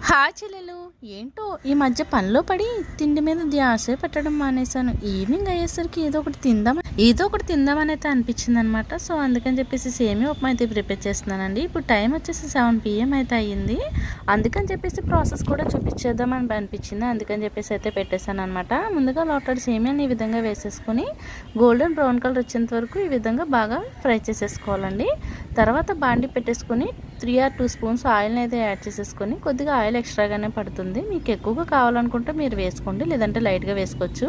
చెల్లెలు ఏంటో ఈ మధ్య పనిలో పడి తిండి మీద ధ్యాసే పెట్టడం మానేశాను. ఈవినింగ్ అయ్యేసరికి ఏదో ఒకటి తిందామని అయితే అనిపించింది అనమాట. సో అందుకని చెప్పేసి సేమియా ఉప్మా అయితే ప్రిపేర్ చేస్తున్నానండి. ఇప్పుడు టైం వచ్చేసి 7 PM అయితే అయ్యింది. అందుకని చెప్పేసి ప్రాసెస్ కూడా చూపించేద్దామని అనిపించింది. అందుకని చెప్పేసి అయితే పెట్టేశాను అనమాట. ముందుగా లోటెడ్ సేమియాని ఈ విధంగా వేసేసుకొని గోల్డెన్ బ్రౌన్ కలర్ వచ్చేంత వరకు ఈ విధంగా బాగా ఫ్రై చేసేసుకోవాలండి. తర్వాత బాండి పెట్టేసుకొని 3 or 2 స్పూన్స్ ఆయిల్ని అయితే యాడ్ చేసేసుకొని, కొద్దిగా ఆయిల్ ఎక్స్ట్రాగానే పడుతుంది. మీకు ఎక్కువగా కావాలనుకుంటే మీరు వేసుకోండి, లేదంటే లైట్గా వేసుకోవచ్చు.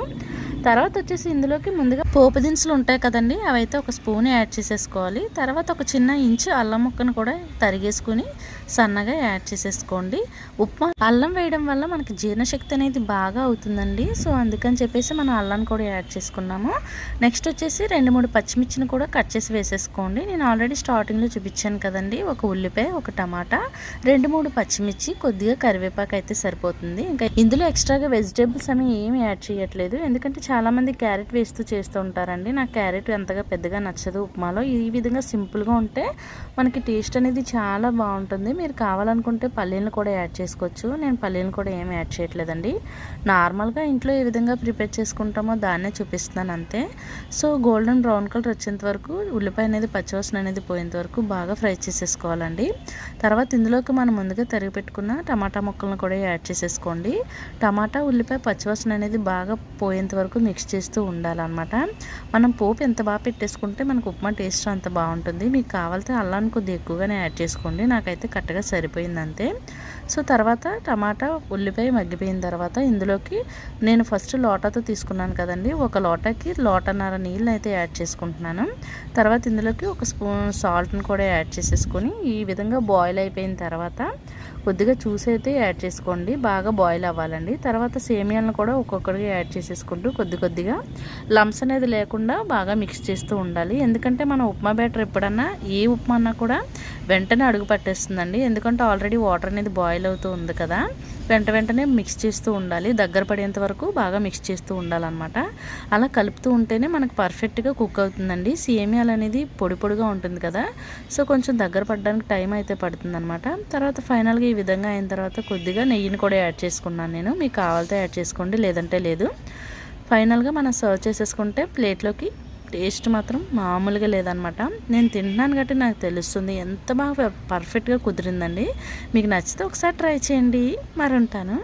తర్వాత వచ్చేసి ఇందులోకి ముందుగా పోపు దినుసులు ఉంటాయి కదండి, అవైతే ఒక స్పూన్ యాడ్ చేసేసుకోవాలి. తర్వాత ఒక చిన్న ఇంచు అల్లం ముక్కను కూడా తరిగేసుకుని సన్నగా యాడ్ చేసేసుకోండి. ఉప్మా అల్లం వేయడం వల్ల మనకి జీర్ణశక్తి అనేది బాగా అవుతుందండి. సో అందుకని చెప్పేసి మనం అల్లాన్ని కూడా యాడ్ చేసుకున్నాము. నెక్స్ట్ వచ్చేసి 2-3 పచ్చిమిర్చిని కూడా కట్ చేసి వేసేసుకోండి. నేను ఆల్రెడీ స్టార్టింగ్లో చూపించాను కదండి, ఒక ఉల్లిపాయ, ఒక టమాటా, 2-3 పచ్చిమిర్చి, కొద్దిగా కరివేపాకు అయితే సరిపోతుంది. ఇంకా ఇందులో ఎక్స్ట్రాగా వెజిటేబుల్స్ అవి ఏమి యాడ్ చేయట్లేదు, ఎందుకంటే చాలామంది క్యారెట్ వేస్తూ చేస్తూ ఉంటారండి. నాకు క్యారెట్ అంతగా పెద్దగా నచ్చదు ఉప్మాలో. ఈ విధంగా సింపుల్గా ఉంటే మనకి టేస్ట్ అనేది చాలా బాగుంటుంది. మీరు కావాలనుకుంటే పల్లీలను కూడా యాడ్ చేసుకోవచ్చు. నేను పల్లీలను కూడా ఏమి యాడ్ చేయట్లేదండి. నార్మల్గా ఇంట్లో ఏ విధంగా ప్రిపేర్ చేసుకుంటామో దాన్నే చూపిస్తున్నాను అంతే. సో గోల్డెన్ బ్రౌన్ కలర్ వచ్చేంత వరకు, ఉల్లిపాయ అనేది పచ్చివాసన అనేది పోయేంత వరకు బాగా ఫ్రై చేసేసుకోవాలండి. తర్వాత ఇందులోకి మనం ముందుగా తరిగి పెట్టుకున్న టమాటా ముక్కలను కూడా యాడ్ చేసేసుకోండి. టమాటా, ఉల్లిపాయ పచ్చివాసన అనేది బాగా పోయేంత వరకు మిక్స్ చేస్తూ ఉండాలన్నమాట. మనం పోపు ఎంత బాగా పెట్టేసుకుంటే మనకు ఉప్మా టేస్ట్ అంత బాగుంటుంది. మీకు కావాలితే అల్లాన్ని కొద్దిగా ఎక్కువగానే యాడ్ చేసుకోండి. నాకైతే కరెక్ట్గా సరిపోయింది అంతే. సో తర్వాత టమాటా, ఉల్లిపాయ మగ్గిపోయిన తర్వాత ఇందులోకి నేను ఫస్ట్ లోటాతో తీసుకున్నాను కదండి, ఒక లోటాకి లోటన్నర నీళ్ళని అయితే యాడ్ చేసుకుంటున్నాను. తర్వాత ఇందులోకి ఒక స్పూన్ సాల్ట్ని కూడా యాడ్ చేసేసుకొని ఈ విధంగా బాయిల్ అయిపోయిన తర్వాత కొద్దిగా చూసి అయితే యాడ్ చేసుకోండి. బాగా బాయిల్ అవ్వాలండి. తర్వాత సేమియాలను కూడా ఒక్కొక్కటిగా యాడ్ చేసేసుకుంటూ కొద్దిగా లంప్స్ అనేది లేకుండా బాగా మిక్స్ చేస్తూ ఉండాలి. ఎందుకంటే మన ఉప్మా బ్యాటర్ ఎప్పుడన్నా ఏ ఉప్మా అన్నా కూడా వెంటనే అడుగు పట్టేస్తుందండి. ఎందుకంటే ఆల్రెడీ వాటర్ అనేది బాయిల్ అవుతూ ఉంది కదా, వెంటనే మిక్స్ చేస్తూ ఉండాలి. దగ్గర పడేంత వరకు బాగా మిక్స్ చేస్తూ ఉండాలన్నమాట. అలా కలుపుతూ ఉంటేనే మనకు పర్ఫెక్ట్గా కుక్ అవుతుందండి. సేమియాలు అనేది పొడిగా ఉంటుంది కదా, సో కొంచెం దగ్గర పడడానికి టైం అయితే పడుతుందన్నమాట. తర్వాత ఫైనల్గా ఈ విధంగా అయిన తర్వాత కొద్దిగా నెయ్యిని కూడా యాడ్ చేసుకున్నాను నేను. మీకు కావాలితే యాడ్ చేసుకోండి, లేదంటే లేదు. ఫైనల్గా మనం సర్వ్ చేసేసుకుంటే ప్లేట్లోకి టేస్ట్ మాత్రం మామూలుగా లేదనమాట. నేను తింటున్నాను కాబట్టి నాకు తెలుస్తుంది ఎంత బాగా పర్ఫెక్ట్గా కుదిరిందండి. మీకు నచ్చితే ఒకసారి ట్రై చేయండి. మరి ఉంటాను.